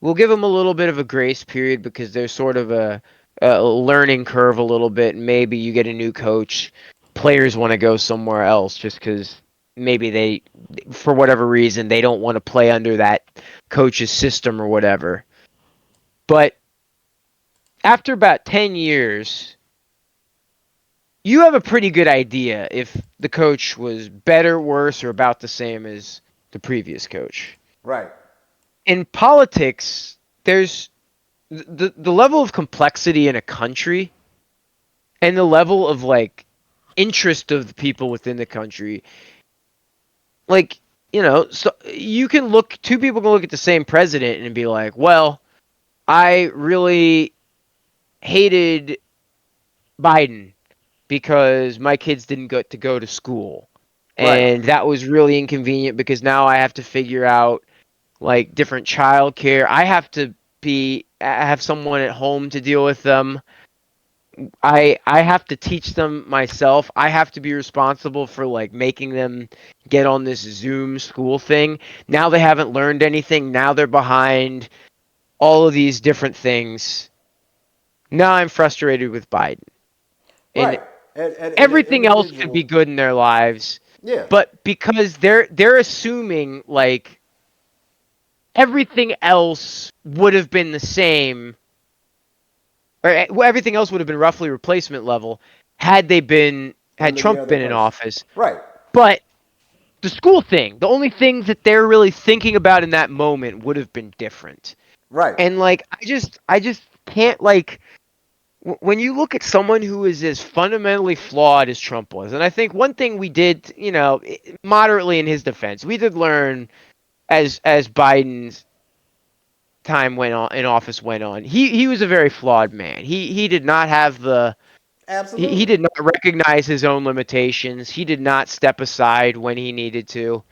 We'll give them a little bit of a grace period because there's sort of a learning curve a little bit. Maybe you get a new coach. Players want to go somewhere else just because maybe they, for whatever reason, they don't want to play under that coach's system or whatever. But after about 10 years, you have a pretty good idea if the coach was better, worse, or about the same as the previous coach. Right. In politics, there's the level of complexity in a country and the level of like interest of the people within the country. Like, so you can look two people can look at the same president and be like, "Well, I really hated Biden because my kids didn't go to school. Right. And that was really inconvenient because now I have to figure out like different childcare. I have someone at home to deal with them. I have to teach them myself. I have to be responsible for like making them get on this Zoom school thing. Now they haven't learned anything. Now they're behind all of these different things. Now I'm frustrated with Biden. And Right. And an everything else could individual. be good in their lives, Yeah. but because they're assuming like everything else would have been the same or well, everything else would have been roughly replacement level had Under the Trump other been in person. office. Right. But the school thing, the only thing that they're really thinking about in that moment would have been different. Right. And like I just can't like when you look at someone who is as fundamentally flawed as Trump was, and I think one thing we did, moderately in his defense, we did learn as Biden's time went on in office went on, he was a very flawed man. He did not have he Absolutely. did not recognize his own limitations. He did not step aside when he needed to,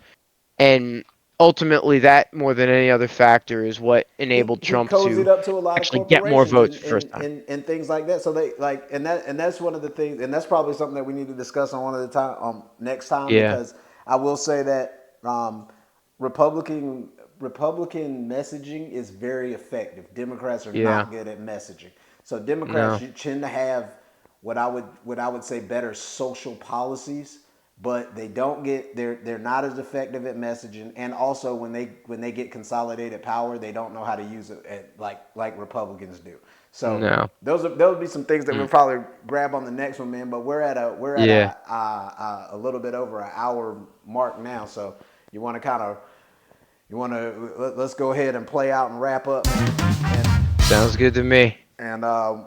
and ultimately that more than any other factor is what enabled He Trump cozied to up to a lot of actually get more corporations votes the first time. and things like that. So they like and that's one of the things, and that's probably something that we need to discuss on one of the time next time, Yeah, because I will say that Republican Republican messaging is very effective. Democrats are yeah, not good at messaging. So Democrats no, tend to have what I would say better social policies, but they don't get they're not as effective at messaging, and also when they get consolidated power, they don't know how to use it like Republicans do. So no, those be some things that we'll mm, probably grab on the next one, man. But we're at yeah. a little bit over an hour mark now, so you want to kind of you want to let's go ahead and play out and wrap up, man. Sounds good to me. And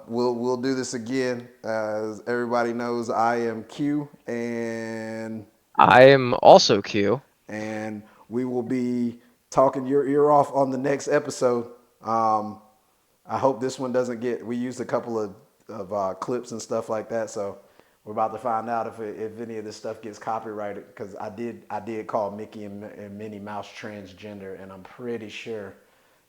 we'll do this again. As everybody knows, I am Q, I am also Q. and we will be talking your ear off on the next episode. Um, I hope this one doesn't get. We used a couple of clips and stuff like that, so we're about to find out if any of this stuff gets copyrighted, because I did call Mickey and Minnie Mouse transgender, and I'm pretty sure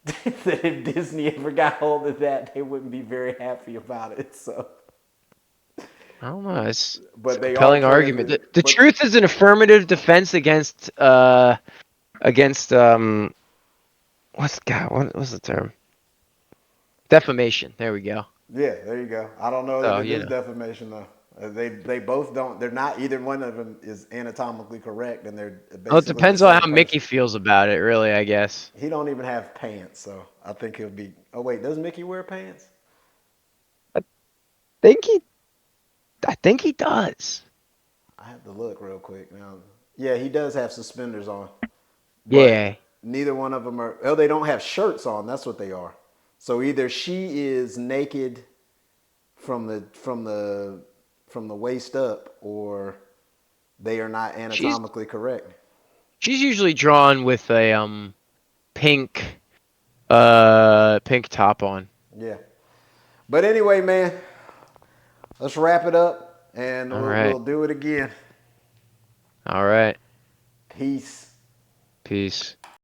that if Disney ever got hold of that, they wouldn't be very happy about it. So I don't know. It's a but they are compelling argument. transit. The But truth is an affirmative defense against what's the term? Defamation. There we go. yeah, there you go. I don't know that So, it you is know. defamation though. They both don't. They're not. Either one of them is anatomically correct, and they're Well, it basically the depends on same how Mickey person. feels about it, really, I guess. He don't even have pants, so I think he'll be. Oh wait, does Mickey wear pants? I think he I think he does. I have to look real quick now. Yeah, he does have suspenders on, but Yeah. neither one of them are. Oh, they don't have shirts on. That's what they are. So either she is naked from the waist up, or they are not She's anatomically correct. she's usually drawn with a pink pink top on. Yeah. But anyway, man, let's wrap it up, and All we'll right. do it again. All right. Peace. Peace.